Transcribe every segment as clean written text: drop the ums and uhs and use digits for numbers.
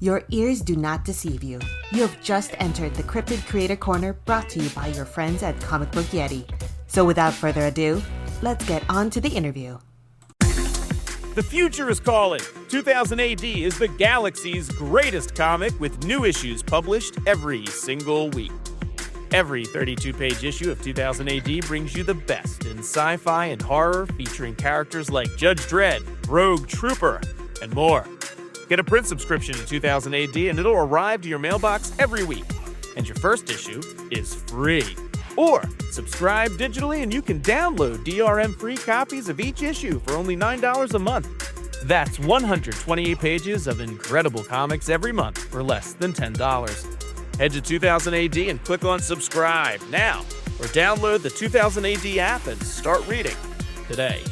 Your ears do not deceive you. You have just entered the Cryptid Creator Corner, brought to you by your friends at Comic Book Yeti. So without further ado, let's get on to the interview. The future is calling. 2000 AD is the galaxy's greatest comic, with new issues published every single week. Every 32-page issue of 2000 AD brings you the best in sci-fi and horror, featuring characters like Judge Dredd, Rogue Trooper, and more. Get a print subscription to 2000 AD and it'll arrive to your mailbox every week. And your first issue is free. Or subscribe digitally and you can download DRM-free copies of each issue for only $9 a month. That's 128 pages of incredible comics every month for less than $10. Head to 2000 AD and click on subscribe now, or download the 2000 AD app and start reading today.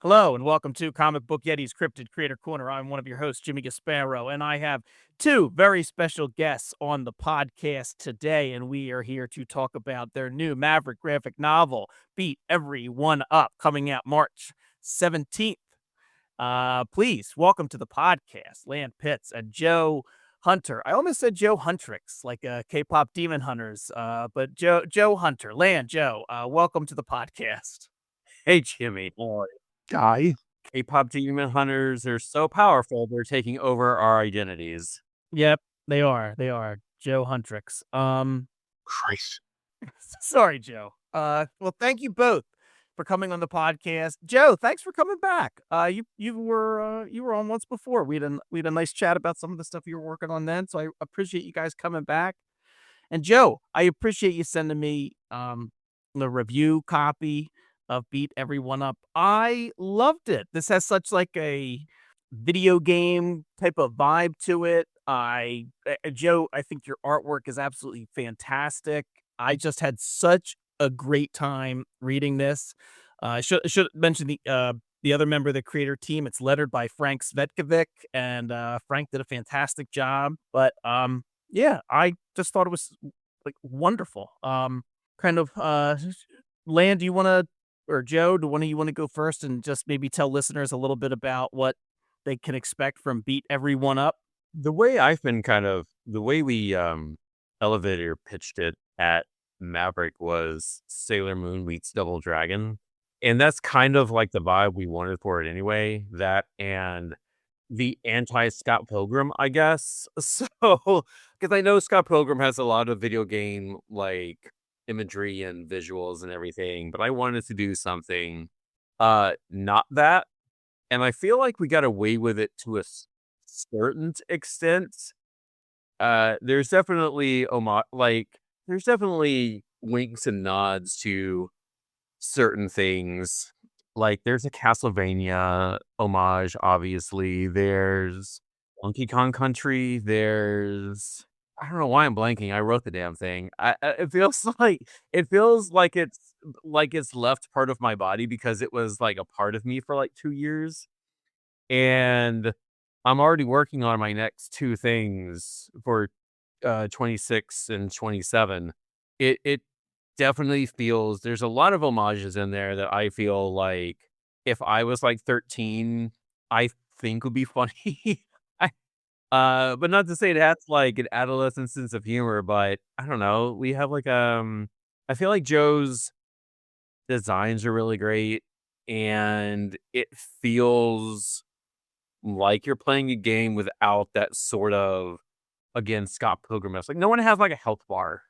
Hello, and welcome to Comic Book Yeti's Cryptid Creator Corner. I'm one of your hosts, Jimmy Gasparo, and I have two very special guests on the podcast today, and we are here to talk about their new Maverick graphic novel, Beat Everyone Up, coming out March 17th. Please welcome to the podcast, Lan Pitts and Joe Hunter. I almost said Joe Huntrix, like K-pop Demon Hunters, but Joe Hunter. Lan, Joe, welcome to the podcast. Hey, Jimmy. Guy. K-pop Demon Hunters are so powerful, they're taking over our identities. Yep, they are. They are. Joe Huntrix. Christ. Sorry, Joe. Well, thank you both for coming on the podcast. Joe, thanks for coming back. You were on once before. We had a nice chat about some of the stuff you were working on then, so I appreciate you guys coming back. And Joe, I appreciate you sending me the review copy of Beat Everyone Up. I loved it. This has such like a video game type of vibe to it. Joe, I think your artwork is absolutely fantastic. I just had such a great time reading this. I should mention the other member of the creator team. It's lettered by Frank Svetkovic, and Frank did a fantastic job. But yeah, I just thought it was like wonderful. Lan, do you want to, or Joe, do one of you want to go first and just maybe tell listeners a little bit about what they can expect from Beat Everyone Up? The way we elevated or pitched it at Maverick was Sailor Moon meets Double Dragon. And that's kind of like the vibe we wanted for it anyway. That and the anti-Scott Pilgrim, I guess. So, because I know Scott Pilgrim has a lot of video game like imagery and visuals and everything, but I wanted to do something not that. And I feel like we got away with it to a certain extent. There's definitely winks and nods to certain things. Like there's a Castlevania homage, obviously. There's Donkey Kong Country. There's, I don't know why I'm blanking. I wrote the damn thing. It feels like it's left part of my body because it was like a part of me for like 2 years. And I'm already working on my next two things for 26 and 27. It definitely feels, there's a lot of homages in there that I feel like if I was like 13, I think would be funny. But not to say it has like an adolescent sense of humor, but I don't know. We have like I feel like Joe's designs are really great, and it feels like you're playing a game without that sort of, again, Scott Pilgrim. Like no one has like a health bar,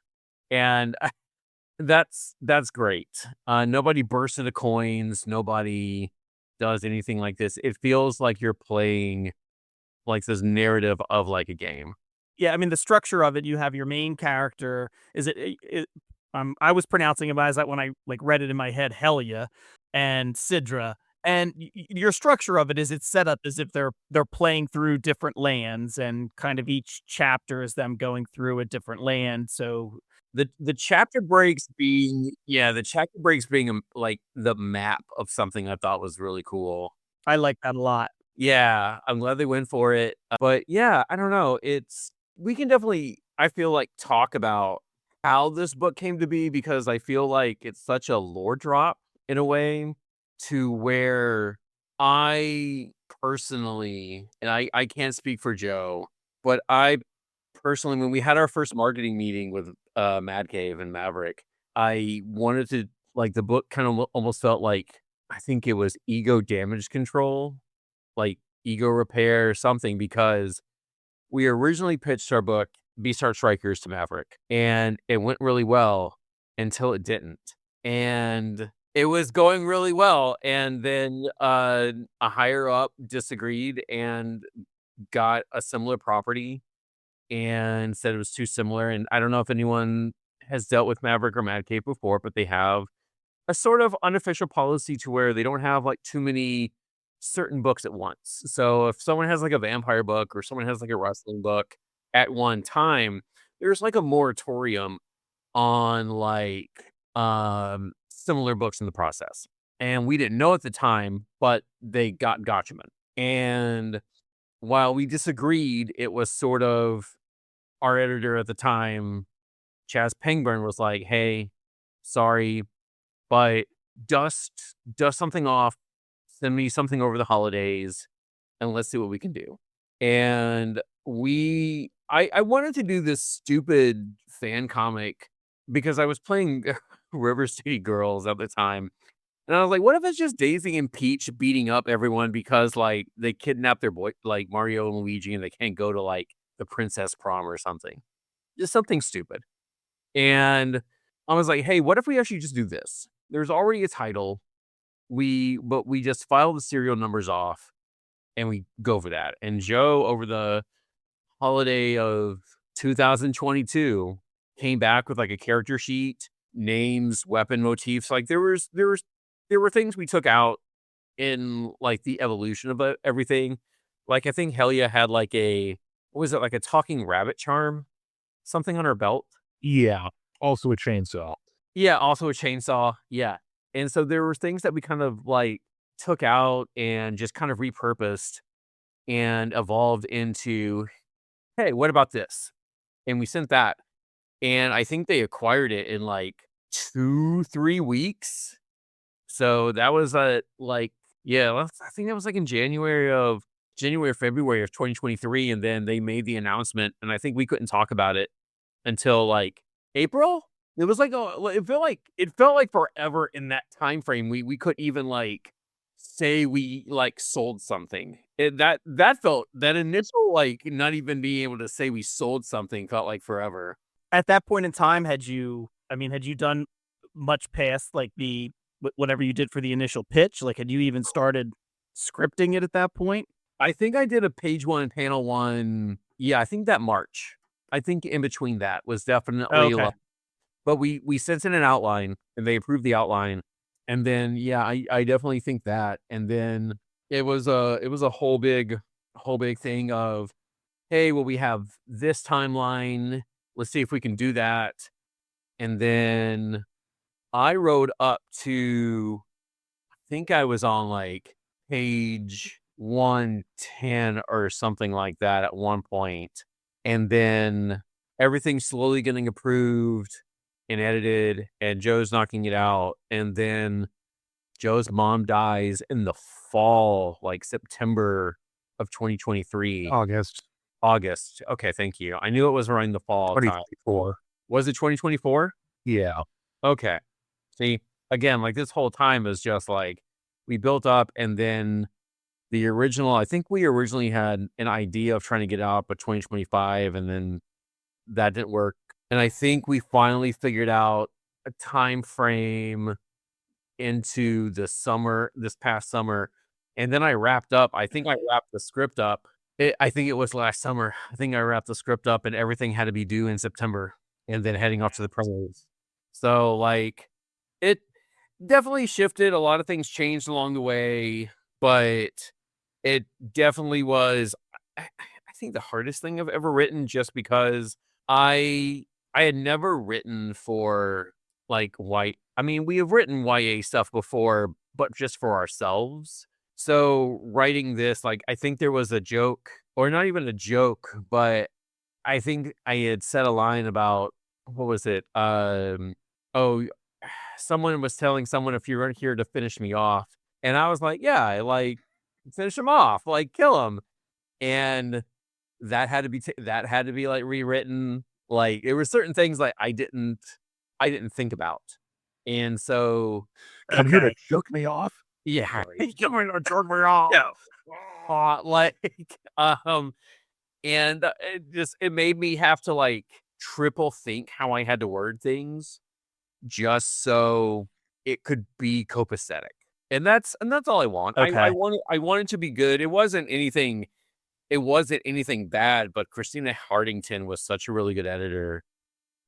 and that's great. Nobody bursts into coins. Nobody does anything like this. It feels like you're playing like this narrative of like a game. Yeah, I mean the structure of it. You have your main character. I was pronouncing it as that when I like read it in my head, Helia and Sidra. And your structure of it is it's set up as if they're playing through different lands, and kind of each chapter is them going through a different land. So the chapter breaks being like the map of something I thought was really cool. I like that a lot. Yeah, I'm glad they went for it. But yeah, I don't know. We can definitely, I feel like, talk about how this book came to be, because I feel like it's such a lore drop in a way, to where I personally, and I can't speak for Joe, But I personally, when we had our first marketing meeting with Mad Cave and Maverick, I wanted to, like, the book kind of almost felt like, I think it was ego damage control, like ego repair or something, because we originally pitched our book, Beastar Strikers, to Maverick, and it went really well until it didn't. And it was going really well, and then a higher up disagreed and got a similar property and said it was too similar. And I don't know if anyone has dealt with Maverick or Mad Cave before, but they have a sort of unofficial policy to where they don't have like too many certain books at once. So if someone has like a vampire book or someone has like a wrestling book at one time, there's like a moratorium on like similar books in the process. And we didn't know at the time, but they got Gotchaman. And while we disagreed, it was sort of our editor at the time, Chaz Pangburn, was like, hey, sorry, but dust something off, send me something over the holidays, and let's see what we can do. And I wanted to do this stupid fan comic because I was playing River City Girls at the time. And I was like, what if it's just Daisy and Peach beating up everyone because, like, they kidnapped their boy, like Mario and Luigi, and they can't go to, like, the princess prom or something. Just something stupid. And I was like, hey, what if we actually just do this? There's already a title. But we just file the serial numbers off and we go for that. And Joe, over the holiday of 2022, came back with like a character sheet, names, weapon motifs. Like there were things we took out in like the evolution of everything. Like I think Helia had like what was it, like a talking rabbit charm, something on her belt. Yeah. Also a chainsaw. Yeah, also a chainsaw. Yeah. And so there were things that we kind of like took out and just kind of repurposed and evolved into, hey, what about this? And we sent that. And I think they acquired it in like 2-3 weeks. So that was I think that was like in February of 2023. And then they made the announcement, and I think we couldn't talk about it until like April. It was like it felt like forever in that time frame. We couldn't even like say we like sold something. That initial like not even being able to say we sold something felt like forever. At that point in time, had you done much past like whatever you did for the initial pitch? Like, had you even started scripting it at that point? I think I did a page 1, panel 1. Yeah, I think that March. I think in between that was definitely okay. But we sent in an outline and they approved the outline. And then, yeah, I definitely think that. And then it was a whole big thing of, hey, well, we have this timeline. Let's see if we can do that. And then I rode up to, I think I was on like page 110 or something like that at one point. And then everything's slowly getting approved and edited, and Joe's knocking it out. And then Joe's mom dies in the fall, like September of 2023. August. Okay, thank you. I knew it was around the fall time. 2024. Was it 2024? Yeah. Okay. See, again, like this whole time is just like we built up, and then I think we originally had an idea of trying to get out by 2025, and then that didn't work. And I think we finally figured out a time frame into the summer, this past summer. And then I wrapped up. I think I wrapped the script up. I think it was last summer. I think I wrapped the script up and everything had to be due in September and then heading off to the premieres. So like it definitely shifted. A lot of things changed along the way, but it definitely was, I think, the hardest thing I've ever written, just because I had never written for like we have written YA stuff before, but just for ourselves. So writing this, like, I think there was a joke, or not even a joke, but I think I had said a line about, what was it? Someone was telling someone, if you weren't here to finish me off. And I was like, yeah, like, finish him off, like, kill him. And that had to be that had to be like rewritten. Like there were certain things like I didn't think about, and so Come here to choke me off. yeah, Sorry. come here to jerk me off. Yeah. Like and it made me have to like triple think how I had to word things just so it could be copacetic. And that's all I want. Okay. I want it to be good. It wasn't anything bad, but Christina Hardington was such a really good editor.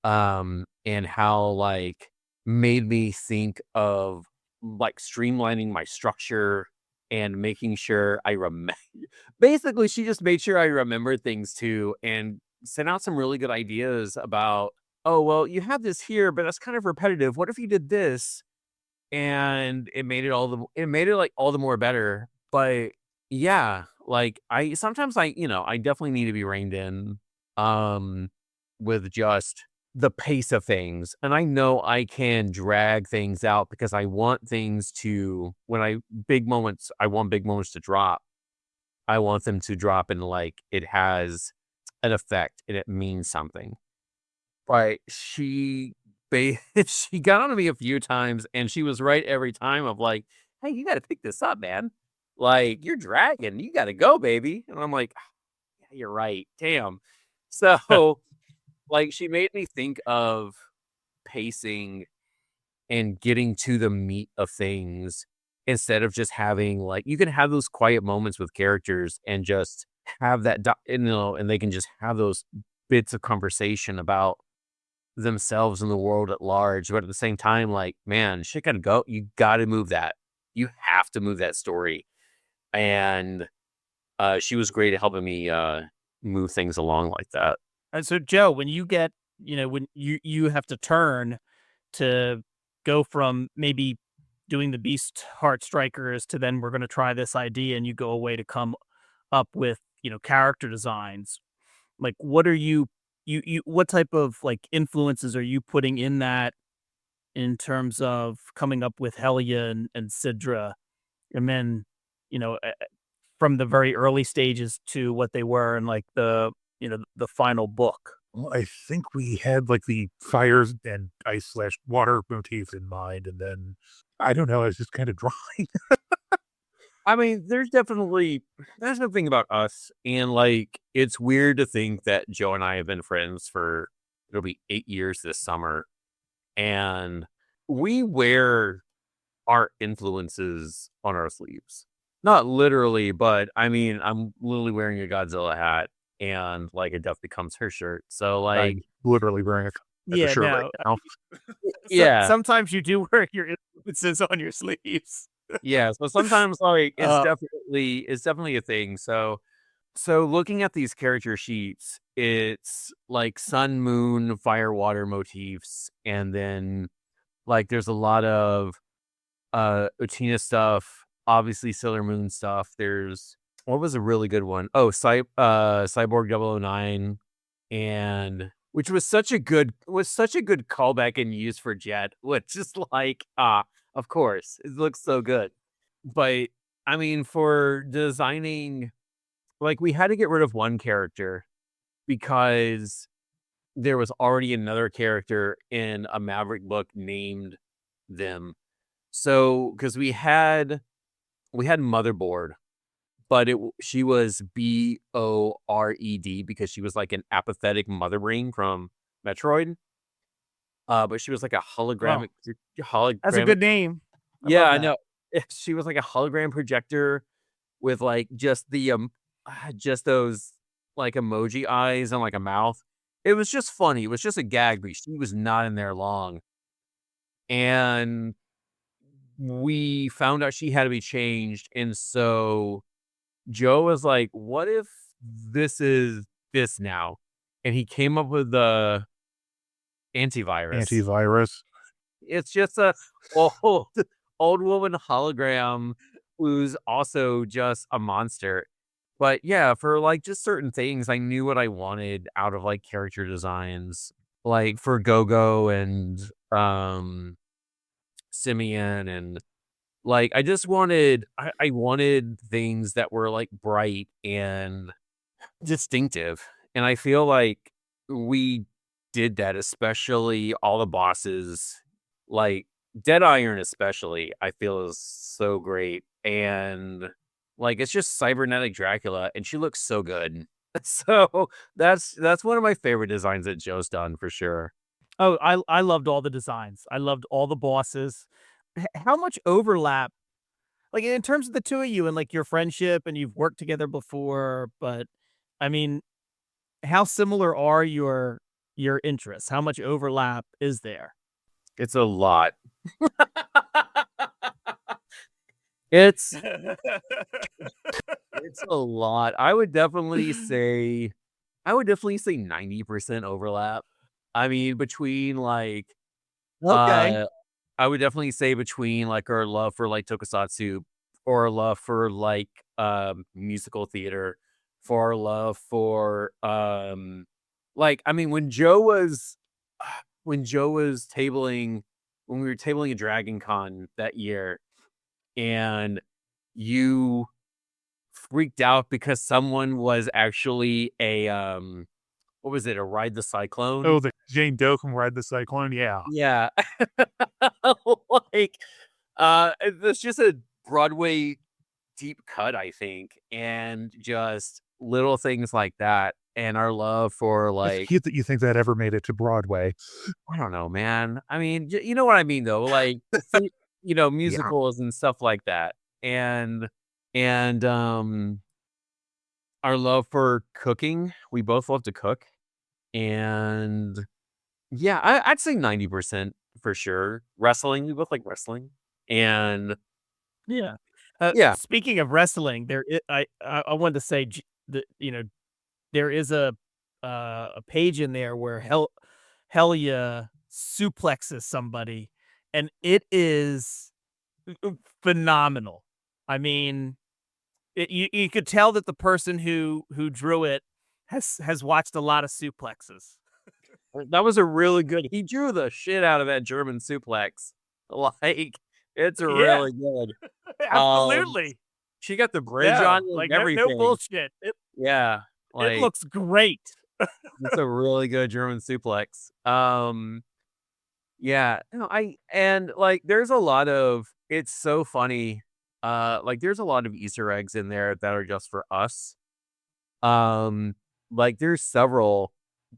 And how like made me think of like streamlining my structure and making sure I remember. Basically, she just made sure I remembered things too, and sent out some really good ideas about, oh well, you have this here, but that's kind of repetitive. What if you did this? And it made it like all the more better. But yeah, like I definitely need to be reined in with just the pace of things. And I know I can drag things out because I want things to I want big moments to drop. I want them to drop and like it has an effect and it means something. But she got on me a few times and she was right every time of like, hey, you got to pick this up, man. Like you're dragging, you got to go, baby. And I'm like, yeah, you're right. Damn. So like she made me think of pacing and getting to the meat of things instead of just having like, you can have those quiet moments with characters and just have that, and they can just have those bits of conversation about themselves and the world at large. But at the same time, like, man, shit gotta go. You gotta move that. You have to move that story. And she was great at helping me move things along like that. And so, Joe, when you get, when you have to turn to go from maybe doing the Beast Heart Strikers to then we're going to try this idea, and you go away to come up with, character designs, like what are you what type of like influences are you putting in that in terms of coming up with Helia and Sidra, and then, from the very early stages to what they were in like the final book? Well, I think we had like the fires and ice/water motif in mind, and then I don't know. I was just kind of drawing. I mean, there's something about us, and like it's weird to think that Joe and I have been friends for it'll be 8 years this summer, and we wear our influences on our sleeves. Not literally, but I mean, I'm literally wearing a Godzilla hat, and like it definitely becomes her shirt. So like, I'm literally wearing a shirt right now. yeah. Sometimes you do wear your influences on your sleeves. Yeah, so sometimes like it's definitely a thing. So looking at these character sheets, it's like sun, moon, fire, water motifs, and then like there's a lot of Utina stuff, obviously Sailor Moon stuff. There's what was a really good one? Oh, Cyborg 009, and which was such a good callback and use for Jet, which is like of course, it looks so good. But I mean, for designing, like we had to get rid of one character because there was already another character in a Maverick book named them. So, because we had Motherboard, but she was BORED because she was like an apathetic mother brain from Metroid. But she was like a hologramic. That's a good name. I know. She was like a hologram projector with like just just those like emoji eyes and like a mouth. It was just funny. It was just a gag, but she was not in there long. And we found out she had to be changed, and so Joe was like, "What if this is this now?" And he came up with the antivirus. It's just a old woman hologram who's also just a monster. But yeah, for like just certain things, I knew what I wanted out of like character designs, like for Gogo and Simeon, and like I just wanted I wanted things that were like bright and distinctive. And I feel like we did that, especially all the bosses, like Dead Iron especially, I feel is so great. And like it's just cybernetic Dracula, and she looks so good. So that's one of my favorite designs that Joe's done for sure. Oh, I loved all the designs. I loved all the bosses. How much overlap, like in terms of the two of you and like your friendship, and you've worked together before, but I mean, how similar are your interests? How much overlap is there? It's a lot. It's it's a lot. I would definitely say 90% overlap. I mean, between like Okay. uh I would definitely say between like our love for like tokusatsu, or our love for like musical theater, for our love for like I mean when Joe was tabling when we were tabling a Dragon Con that year, and you freaked out because someone was actually a what was it, a Ride the Cyclone? Oh, the Jane Doe can ride the cyclone. Yeah. Yeah. Like it's just a Broadway deep cut, I think, and just little things like that, and our love for It's like cute that you think that ever made it to Broadway. I don't know, man. I mean, you know what I mean though, like Yeah. musicals and stuff like that. And our love for cooking. We both love to cook. And yeah, I'd say 90% for sure. Wrestling, we both like wrestling. And Yeah. yeah. Speaking of wrestling, I wanted to say that there is a page in there where Helia suplexes somebody, and it is phenomenal. I mean, you could tell that the person who drew it has watched a lot of suplexes. That was a really good, he drew the shit out of that German suplex. Like, it's Yeah, really good. Um, absolutely. she got the bridge on No, it and like no everything. bullshit. Yeah, It like looks great. it's a really good German suplex. Yeah, no, I and like there's a lot of it's so funny. Like there's a lot of Easter eggs in there that are just for us. Um, like there's several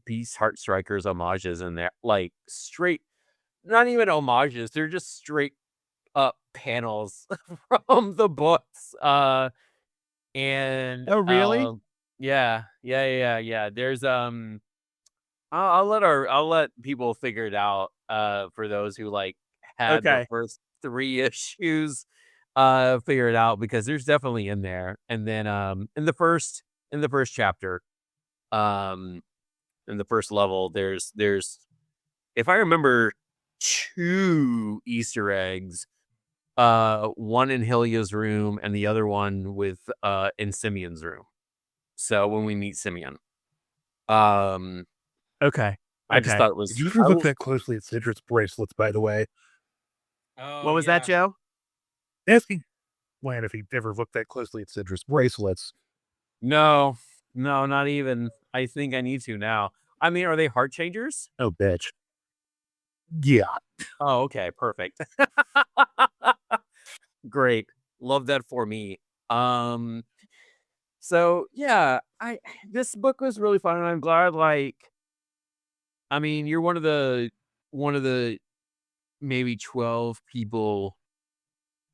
Beast Heart Strikers homages in there, like straight, not even homages, they're just straight up panels from the books. And Oh, really? yeah. There's I'll let people figure it out. For those who like had the Okay. first 3 issues, figure it out because there's definitely in there. And then in the first chapter, um, in the first level, there's if I remember 2 Easter eggs. One in Helia's room and the other one with in Simeon's room. So when we meet Simeon. Um Okay. I just Okay. thought it Did was you ever look that closely at Cidra's bracelets, by the way? Oh, What was that, yeah. Joe? Asking Lan if he ever looked that closely at Cidra's bracelets. No, no, not even. I think I need to now. I mean, are they heart changers? Oh, bitch. Yeah. Oh, okay, perfect. Great. Love that for me. Um, so yeah, I this book was really fun, and I'm glad. Like, I mean, you're one of the maybe 12 people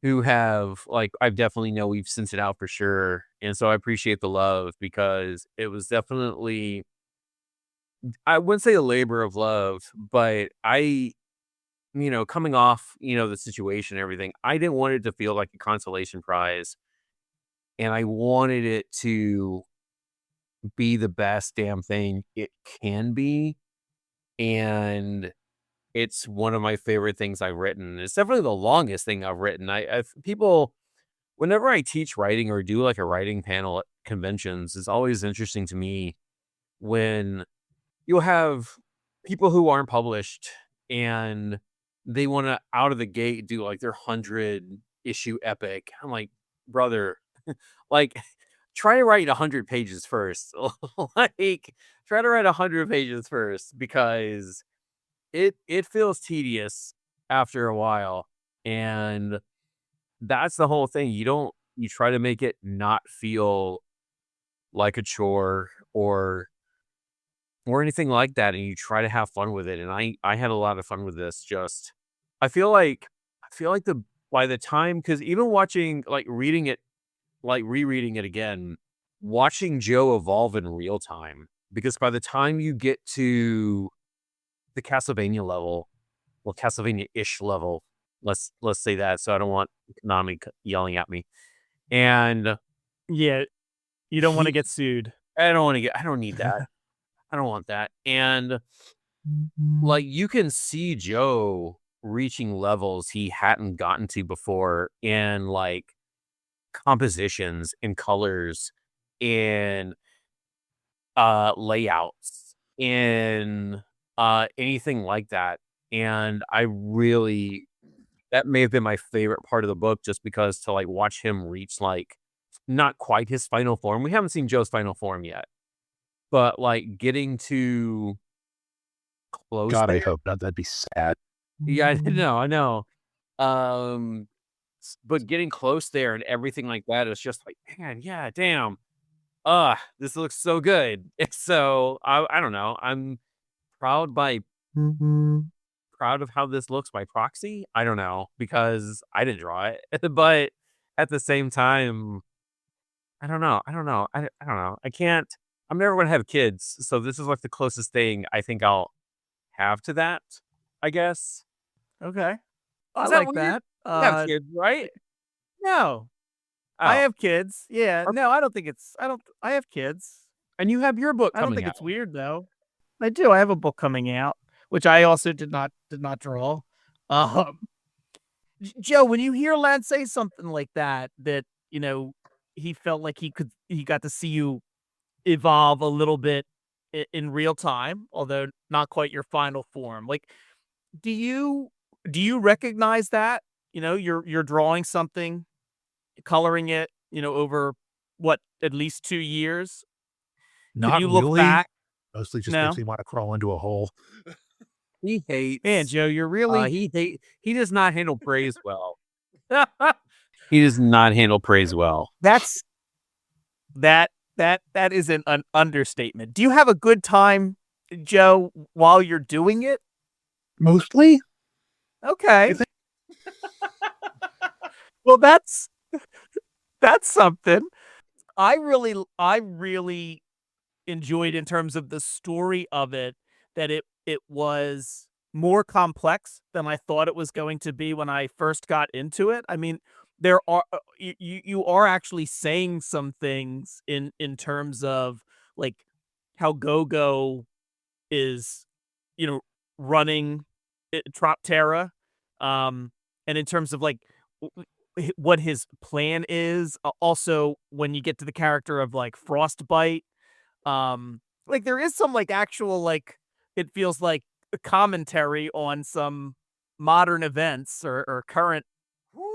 who have like I've definitely know we've sent it out for sure, and so I appreciate the love because it was definitely I wouldn't say a labor of love, but coming off, the situation and everything, I didn't want it to feel like a consolation prize. And I wanted it to be the best damn thing it can be. And it's one of my favorite things I've written. It's definitely the longest thing I've written. People, whenever I teach writing or do like a writing panel at conventions, it's always interesting to me when you'll have people who aren't published and they want to out of the gate do like their 100 issue epic. I'm like, brother, like try to write 100 pages first. Like, try to write 100 pages first, because it feels tedious after a while, and that's the whole thing. You try to make it not feel like a chore or anything like that, and you try to have fun with it. And I had a lot of fun with this. Just I feel like the by the time, because even watching, like, reading it, like rereading it again, watching Joe evolve in real time, because by the time you get to the Castlevania level, well, Castlevania-ish level, let's say that, so I don't want Konami yelling at me. And Yeah, you don't want to get sued. I don't need that. I don't want that. And like, you can see Joe reaching levels he hadn't gotten to before in, like, compositions, in colors, in layouts, in anything like that. And that may have been my favorite part of the book, just because to, like, watch him reach, like, not quite his final form. We haven't seen Joe's final form yet, but, like, getting to close God, I there. hope not. That'd be sad. Yeah, I know. But getting close there and everything like that is just like, man, yeah, damn. This looks so good. So I don't know. I'm proud of how this looks by proxy. I don't know, because I didn't draw it, but at the same time, I don't know. I don't know. I can't. I'm never gonna have kids, so this is like the closest thing I think I'll have to that, I guess. Okay. I Is that like weird? that. You have kids, right? No, I Oh, have kids. Yeah. Okay. No, I don't think it's. I have kids. and you have your book I don't coming think out. it's weird though. I do. I have a book coming out, which I also did not draw. Um, Joe, when you hear Lance say something like that, he felt like he got to see you evolve a little bit in real time, although not quite your final form. Like, do you recognize that? You're drawing something, coloring it, over what, at least 2 years? Can Not you look really. back? Mostly just No? makes me want to crawl into a hole. He hates. Man, Joe, you're really He does not handle praise well. He does not handle praise well. that's that is an understatement. Do you have a good time, Joe, while you're doing it? Mostly? Okay. You think- Well, that's something. I really enjoyed, in terms of the story of it, that it was more complex than I thought it was going to be when I first got into it. I mean, there are you are actually saying some things in terms of, like, how Gogo is, running Frosterra, and in terms of, like, what his plan is. Also, when you get to the character of, like, Frostbite, like, there is some, like, actual, like, it feels like a commentary on some modern events or current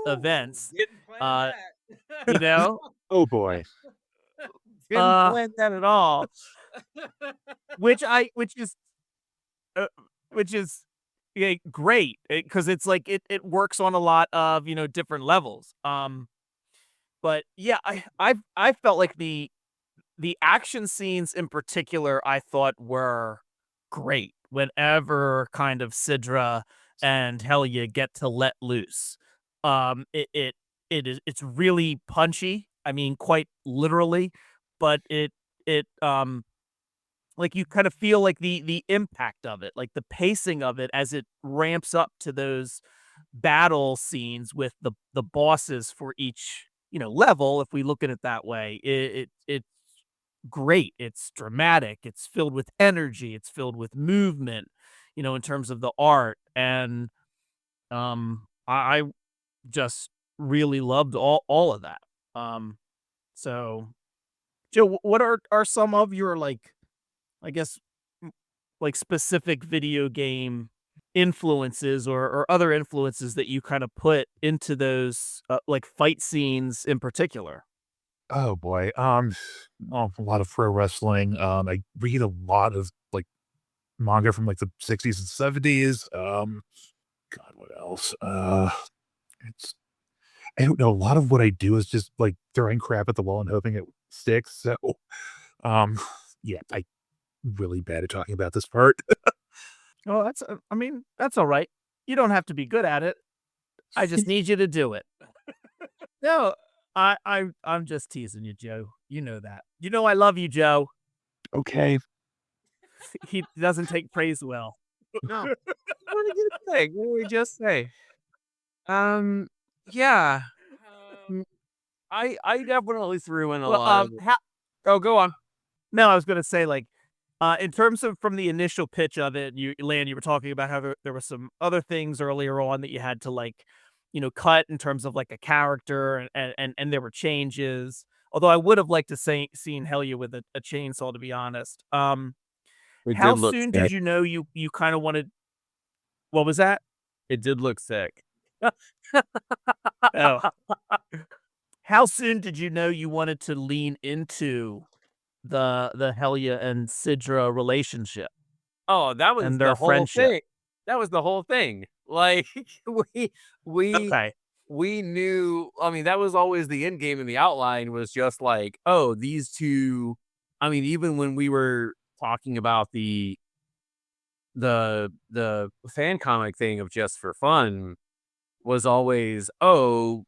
events. Didn't plan Uh, that. you know, Oh boy. Didn't uh, plan that at all. which I uh, which is, yeah, great, because it's like it works on a lot of, different levels. But yeah, I felt like the action scenes in particular, I thought, were great whenever kind of Sidra and Helia get to let loose. It's really punchy. I mean, quite literally, but it like, you kind of feel like the impact of it, like the pacing of it as it ramps up to those battle scenes with the bosses for each, level. If we look at it that way, it's great. It's dramatic. It's filled with energy. It's filled with movement, in terms of the art. And I just really loved all of that. So, Joe, what are some of your, like, I guess, like, specific video game influences or other influences that you kind of put into those, like, fight scenes in particular? Oh boy. A lot of pro wrestling. I read a lot of like manga from like the 60s and 70s. God, what else? It's I don't know. A lot of what I do is just like throwing crap at the wall and hoping it sticks. So, um, yeah, I really bad at talking about this part. Oh, I mean, that's all right. You don't have to be good at it. I just need you to do it. No, I'm just teasing you, Joe. You know that. You know I love you, Joe. Okay. He doesn't take praise well. No. What did you say? What did we just say? Yeah. Um, I definitely threw in a Well, lot of. Oh, go on. no, I was gonna say like, in terms of from the initial pitch of it, you were talking about how there were some other things earlier on that you had to like, cut in terms of like a character and there were changes. Although I would have liked to seen Helia with a chainsaw, to be honest. It How did look soon sick. did you know you kind of wanted? What was that? It did look sick. Oh, how soon did you know you wanted to lean into the Helia and Sidra relationship Oh, that was and the their whole friendship? thing. That was the whole thing. Like we we Okay. we knew. I mean, that was always the end game, and the outline was just like, oh, these two. I mean, even when we were talking about the fan comic thing of just for fun, was always, oh,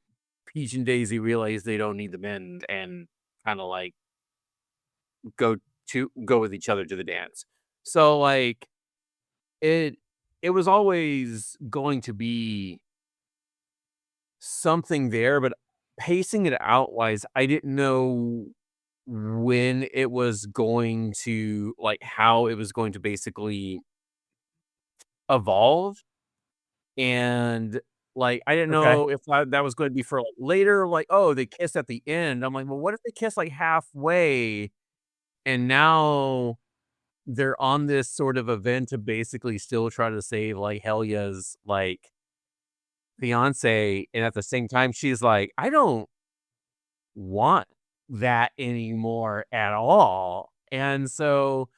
Peach and Daisy realize they don't need the men and kind of like go go with each other to the dance. So like it it was always going to be something there, but pacing it out wise, I didn't know when it was going to like how it was going to basically evolve. And like I didn't Okay. know if that was going to be for like later, like, oh, they kiss at the end. I'm like, well, what if they kiss like halfway and now they're on this sort of event to basically still try to save like Helia's like fiance, and at the same time she's like, I don't want that anymore at all. And so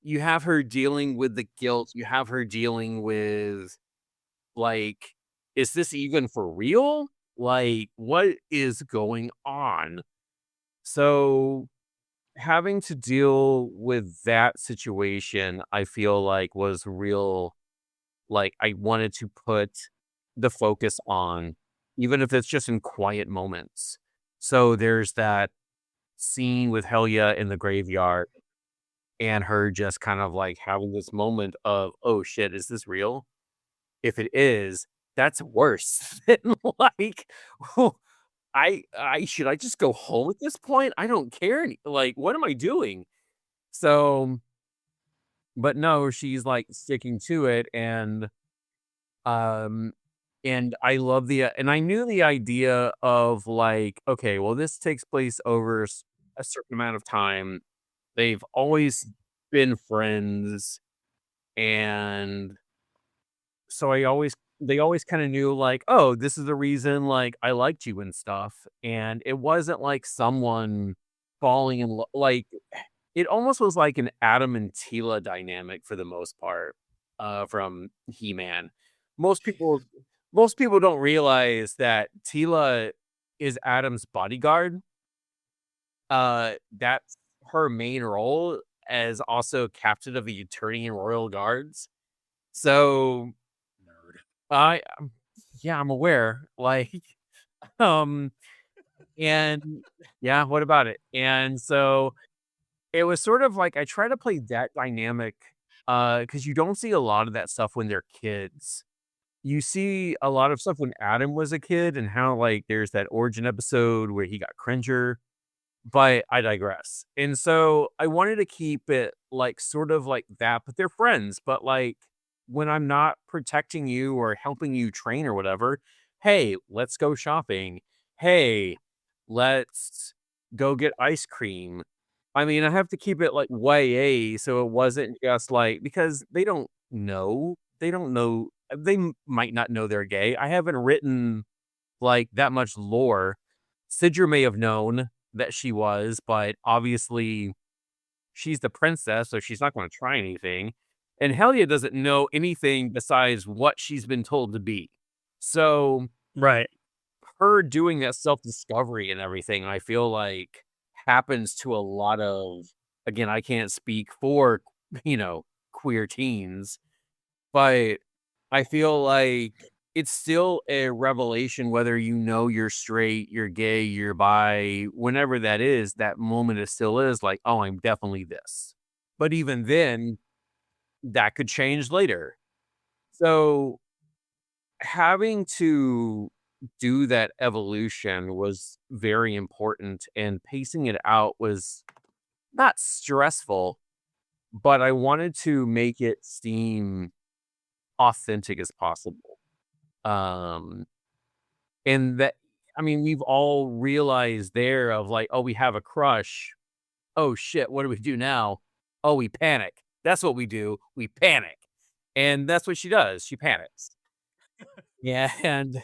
you have her dealing with the guilt, you have her dealing with like, is this even for real? Like, what is going on? So having to deal with that situation, I feel like was real. Like, I wanted to put the focus on, even if it's just in quiet moments. So there's that scene with Helia in the graveyard and her just kind of like having this moment of, oh shit, is this real? If it is, that's worse than like, oh, I should I just go home at this point? I don't care like, what am I doing? So, but no, she's like sticking to it, um and I love and I knew the idea of like, okay, well, this takes place over a certain amount of time. They've always been friends, and so they always kind of knew like, oh, this is the reason like I liked you and stuff. And it wasn't like someone falling in love. Like it almost was like an Adam and Tila dynamic for the most part, from He-Man. Most people most people don't realize that Tila is Adam's bodyguard. That's her main role as also captain of the Eternian Royal Guards. So I yeah, I'm aware. Like, um, and yeah, what about it? And so it was sort of like I try to play that dynamic, because you don't see a lot of that stuff when they're kids. You see a lot of stuff when Adam was a kid and how like there's that origin episode where he got Cringer, but I digress. And so I wanted to keep it like sort of like that, but they're friends. But like when I'm not protecting you or helping you train or whatever, hey, let's go shopping. Hey, let's go get ice cream. I mean, I have to keep it like YA so it wasn't just like because they don't know. They don't know. Might not know they're gay. I haven't written like that much lore. Sidra may have known, that she was, but obviously she's the princess, so she's not going to try anything. And Helia doesn't know anything besides what she's been told to be. So Right. her doing that self-discovery and everything, I feel like happens to a lot of, again, I can't speak for, queer teens, but I feel like it's still a revelation, whether you're straight, you're gay, you're bi, whenever that is, that moment it still is like, oh, I'm definitely this. But even then, that could change later. So having to do that evolution was very important, and pacing it out was not stressful, but I wanted to make it seem authentic as possible. Um, and that, I mean, we've all realized there of like, oh, we have a crush. Oh shit, what do we do now? Oh, we panic. That's what we do. We panic. And that's what she does. She panics. Yeah. And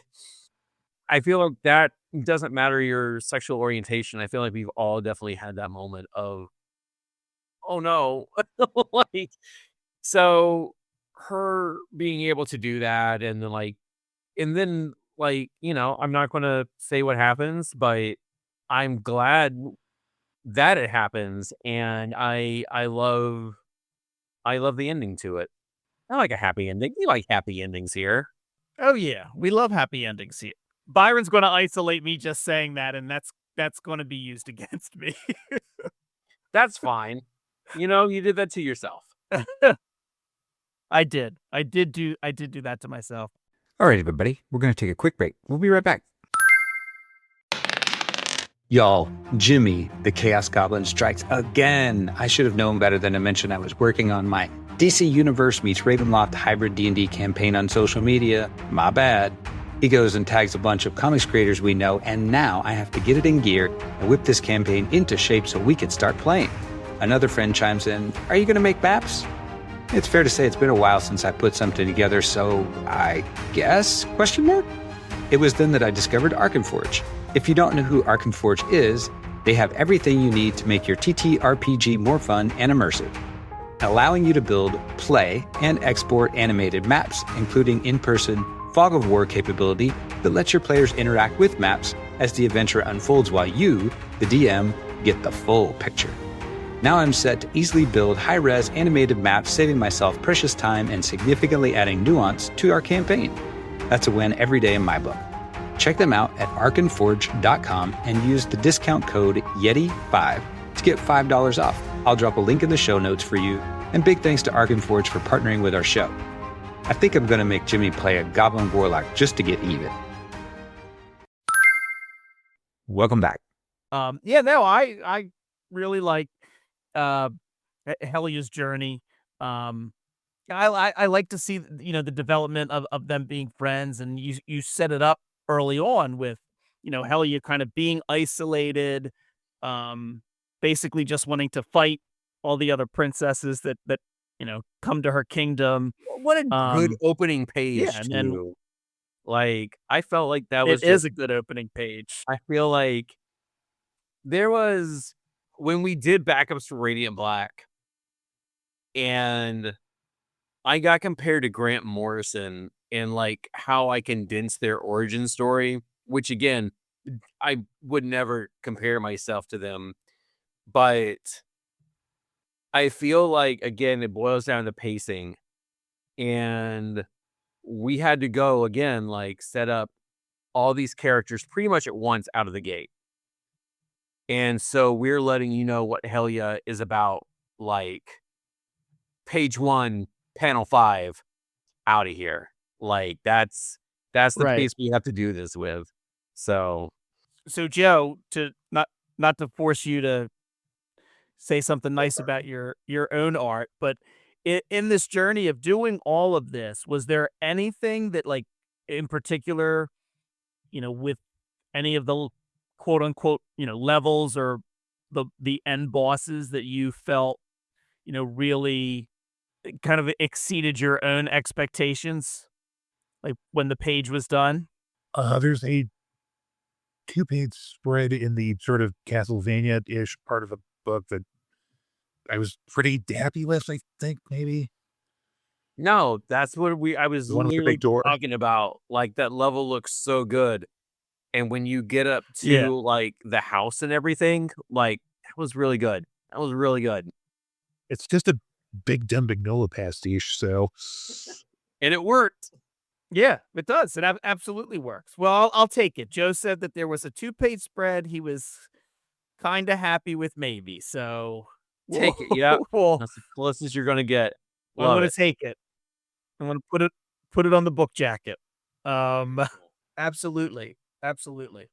I feel like that doesn't matter your sexual orientation. I feel like we've all definitely had that moment of, oh no. Like, so her being able to do that and then I'm not going to say what happens, but I'm glad that it happens. And I love the ending to it. I like a happy ending. We like happy endings here. Oh yeah, we love happy endings here. Byron's going to isolate me just saying that, and that's going to be used against me. That's fine. You did that to yourself. I did do that to myself. All right, everybody, we're going to take a quick break. We'll be right back. Y'all, Jimmy, the Chaos Goblin, strikes again. I should have known better than to mention I was working on my DC Universe meets Ravenloft hybrid D&D campaign on social media. My bad. He goes and tags a bunch of comics creators we know, and now I have to get it in gear and whip this campaign into shape so we can start playing. Another friend chimes in, are you going to make maps? It's fair to say it's been a while since I put something together, so I guess? ? It was then that I discovered Arkenforge. If you don't know who Arkenforge is, they have everything you need to make your TTRPG more fun and immersive, allowing you to build, play, and export animated maps, including in-person Fog of War capability that lets your players interact with maps as the adventure unfolds while you, the DM, get the full picture. Now I'm set to easily build high-res animated maps, saving myself precious time and significantly adding nuance to our campaign. That's a win every day in my book. Check them out at arkenforge.com and use the discount code YETI5 to get $5 off. I'll drop a link in the show notes for you, and big thanks to Arkenforge for partnering with our show. I think I'm going to make Jimmy play a Goblin Warlock just to get even. Welcome back. I really like Helia's journey. I like to see the development of them being friends, and you set it up early on with Helia kind of being isolated, basically just wanting to fight all the other princesses that come to her kingdom. What a good opening page. Yeah, and then too. Like, I felt like that was is a good opening page. I feel like there was, when we did backups for Radiant Black, and I got compared to Grant Morrison in like how I condensed their origin story, which again, I would never compare myself to them, but I feel like, again, it boils down to pacing, and we had to go again, like set up all these characters pretty much at once out of the gate. And so we're letting you know what Helia is about, like page 1, panel 5, out of here. Like that's the pace we have to do this with. So Joe, to not to force you to say something nice about your own art, but in this journey of doing all of this, was there anything that, like, in particular, with any of the quote unquote, levels or the end bosses that you felt, really kind of exceeded your own expectations, like when the page was done? There's a two-page spread in the sort of Castlevania-ish part of the book that I was pretty happy with, I think, maybe. No, that's what I was The one with the literally big door. talking about. Like, that level looks so good. And when you get up Yeah. to like the house and everything, like that was really good. That was really good. It's just a big dumb Magnolia pastiche, so And it worked. Yeah, it does. It absolutely works. Well, I'll take it. Joe said that there was a two-page spread. He was kind of happy with maybe. So Take it. Yeah. well, That's the closest you're gonna get. I'm Love going it. to take it. I'm going to put it on the book jacket. Absolutely. Absolutely.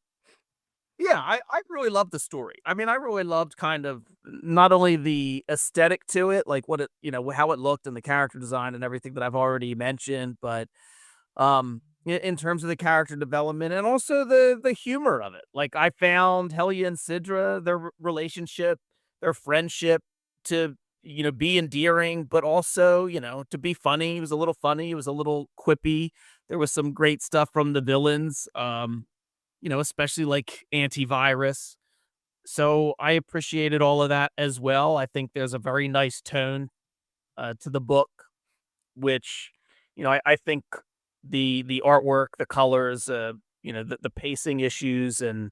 Yeah, I really loved the story. I mean, I really loved kind of not only the aesthetic to it, like what it, how it looked and the character design and everything that I've already mentioned, but in terms of the character development and also the humor of it. Like I found Helia and Sidra, their relationship, their friendship to, be endearing, but also, to be funny. It was a little funny, it was a little quippy. There was some great stuff from the villains. Especially like antivirus. So I appreciated all of that as well. I think there's a very nice tone to the book, which, I think the artwork, the colors, the pacing issues and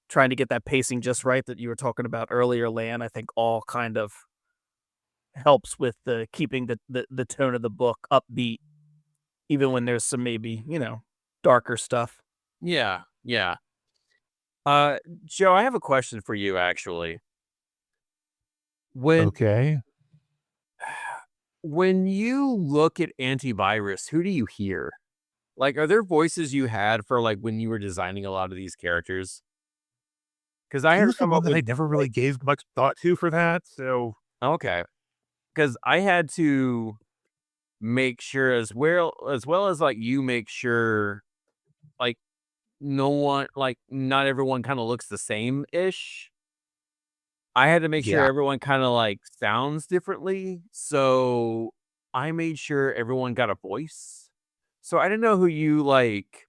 trying to get that pacing just right that you were talking about earlier, Lan, I think all kind of helps with the keeping the tone of the book upbeat, even when there's some maybe, darker stuff. Yeah. Yeah. Joe, I have a question for you actually. okay. When you look at antivirus, who do you hear? Like, are there voices you had for like when you were designing a lot of these characters? Because I He had was to the come one up that I with never really gave much thought to for that, so okay. Because I had to make sure as well as like you make sure like no one like not everyone kind of looks the same ish. I had to make sure yeah. everyone kind of like sounds differently. So I made sure everyone got a voice. So I didn't know who you like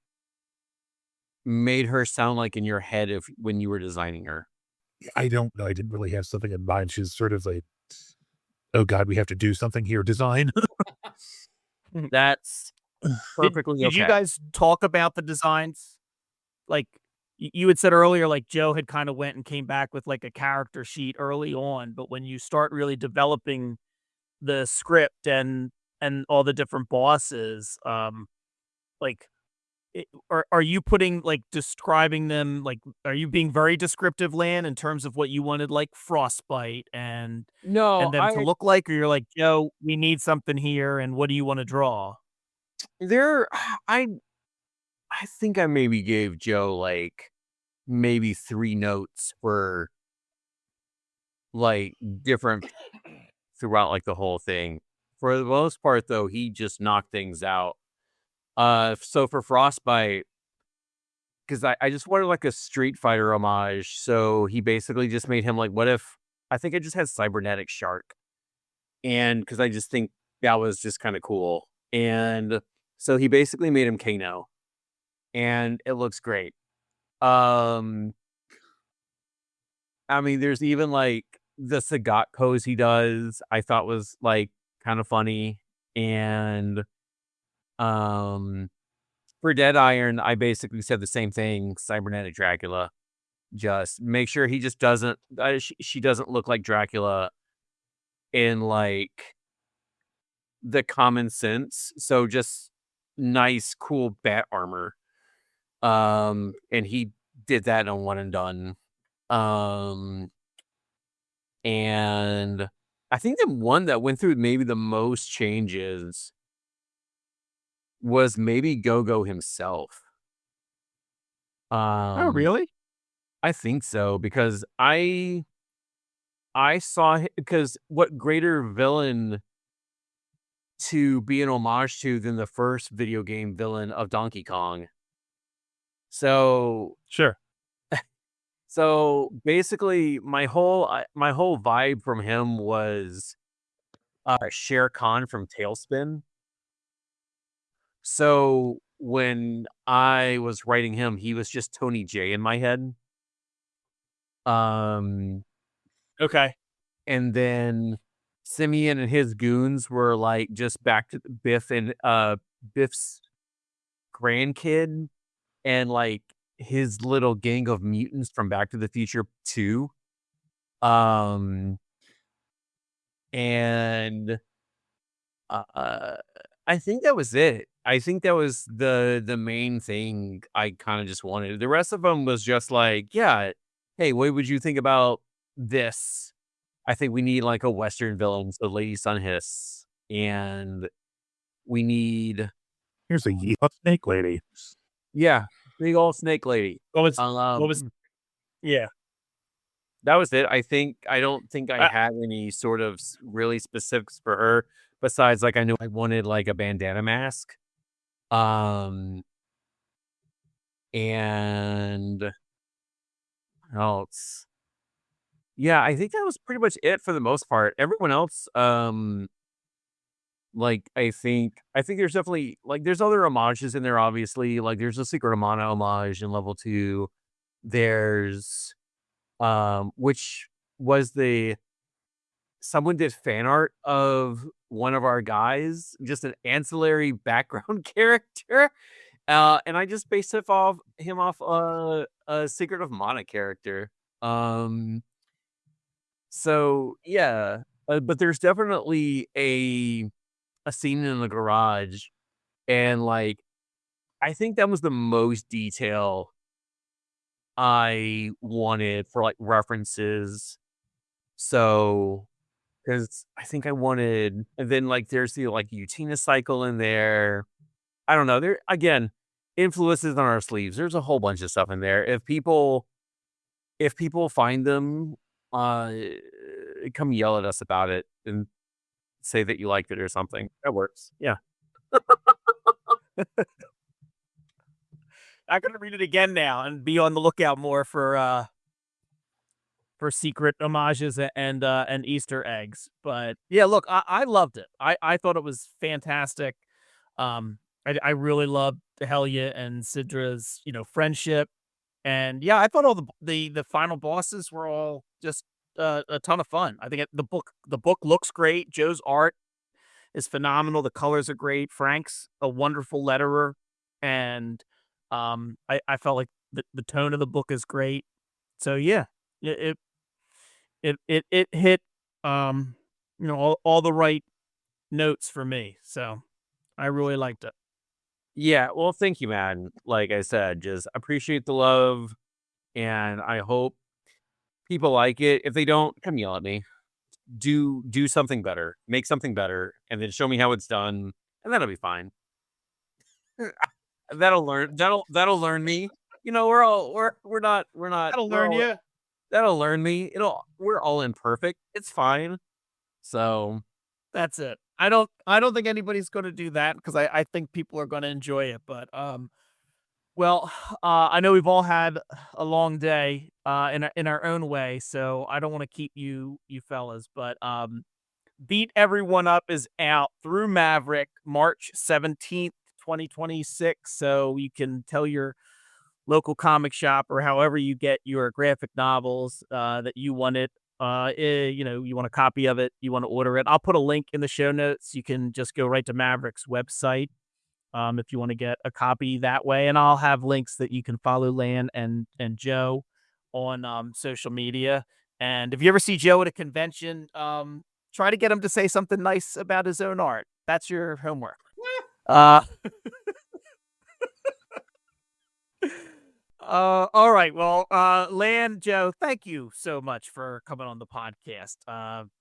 made her sound like in your head if when you were designing her. I don't know, I didn't really have something in mind. She's sort of like, "Oh god, we have to do something here, design." That's Did perfectly did you okay. guys talk about the designs? Like you had said earlier, like Joe had kind of went and came back with like a character sheet early on, but when you start really developing the script and all the different bosses, like are you putting like describing them like are you being very descriptive, Lan, in terms of what you wanted like frostbite No, and them to look like, or you're like, Joe, we need something here, and what do you want to draw? there I I think I maybe gave Joe like maybe 3 notes for like different throughout like the whole thing. For the most part though, he just knocked things out. So for Frostbite, because I just wanted like a Street Fighter homage, so he basically just made him like, what if I think I just had cybernetic shark, and because I just think that was just kind of cool, and so he basically made him Kano, and it looks great. Um, I mean, there's even like the Sagat pose he does. I thought was like kind of funny, and um, for Dead Iron, I basically said the same thing. Cybernetic Dracula. Just make sure he just doesn't. She doesn't look like Dracula in like the common sense. So just nice, cool bat armor. And he did that in One and Done. And I think the one that went through maybe the most changes was maybe Gogo himself. Oh, really? I think so because I saw because what greater villain to be an homage to than the first video game villain of Donkey Kong. So Sure. so basically my whole vibe from him was Shere Khan from Tailspin. So when I was writing him, he was just Tony J in my head. Okay. And then Simeon and his goons were like just back to Biff and Biff's grandkid and like his little gang of mutants from Back to the Future 2. And I think that was it. I think that was the main thing I kind of just wanted. The rest of them was just like, yeah, hey, what would you think about this? I think we need like a Western villain, so Lady Sunhiss, and we need Here's a yeehaw snake lady. big old snake lady. What was? Yeah. That was it. I don't think I had any sort of really specifics for her besides like I knew I wanted like a bandana mask. And what else? Yeah, I think that was pretty much it for the most part. Everyone else, like I think there's definitely like there's other homages in there, obviously. Like there's a Secret of Mana homage in level 2. There's which was someone did fan art of one of our guys, just an ancillary background character. And I just based him off a Secret of Mana character. So yeah, but there's definitely a scene in the garage, and like I think that was the most detail I wanted for like references. So because I think I wanted, and then like there's the like Utina cycle in there. I don't know. There again, influences on our sleeves. There's a whole bunch of stuff in there. If people find them, come yell at us about it and say that you liked it or something. That works. Yeah. I'm gonna read it again now and be on the lookout more for secret homages and Easter eggs. But yeah, look, I loved it. I thought it was fantastic. I really loved Helia and Sidra's friendship, and yeah, I thought all the final bosses were all just a ton of fun. I think the book looks great. Joe's art is phenomenal. The colors are great. Frank's a wonderful letterer, and I felt like the tone of the book is great. So yeah, it hit all the right notes for me. So I really liked it. Yeah, well, thank you, man. Like I said, just appreciate the love, and I hope people like it. If they don't, come yell at me. Do something better, make something better, and then show me how it's done, and that'll be fine. That'll learn me. We're not. That'll learn you. That'll learn me. We're all imperfect. It's fine. So that's it. I don't think anybody's going to do that because I think people are going to enjoy it. But well, I know we've all had a long day in our own way, so I don't want to keep you fellas. But Beat Everyone Up is out through Maverick March 17th, 2026. So you can tell your local comic shop or however you get your graphic novels that you want it. You want a copy of it, you want to order it. I'll put a link in the show notes. You can just go right to Maverick's website if you want to get a copy that way. And I'll have links that you can follow Lan and Joe on social media. And if you ever see Joe at a convention, try to get him to say something nice about his own art. That's your homework. All right. Well, Lan, Joe, thank you so much for coming on the podcast.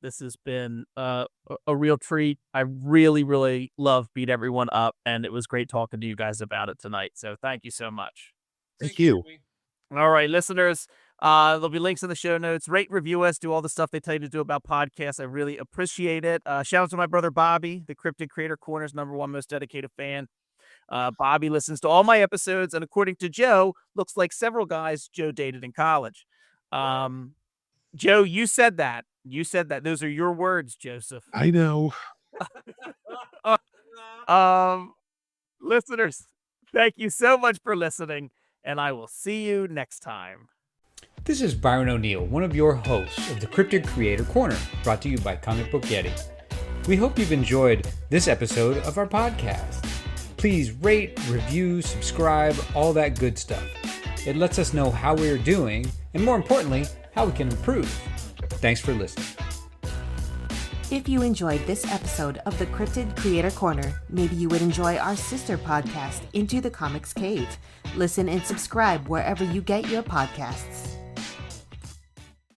This has been a real treat. I really, really love Beat Everyone Up, and it was great talking to you guys about it tonight. So thank you so much. Thank you. All right, listeners, there'll be links in the show notes. Rate, review us, do all the stuff they tell you to do about podcasts. I really appreciate it. Shout out to my brother Bobby, the Cryptid Creator Corner's #1 most dedicated fan. Bobby listens to all my episodes, and according to Joe, looks like several guys Joe dated in college. Joe, you said that. Those are your words, Joseph. I know. Listeners, Thank you so much for listening, and I will see you next time. This is Byron O'Neill, one of your hosts of the Cryptid Creator Corner, brought to you by Comic Book Yeti. We hope you've enjoyed this episode of our podcast. Please rate, review, subscribe, all that good stuff. It lets us know how we're doing, and more importantly, how we can improve. Thanks for listening. If you enjoyed this episode of the Cryptid Creator Corner, maybe you would enjoy our sister podcast, Into the Comics Cave. Listen and subscribe wherever you get your podcasts.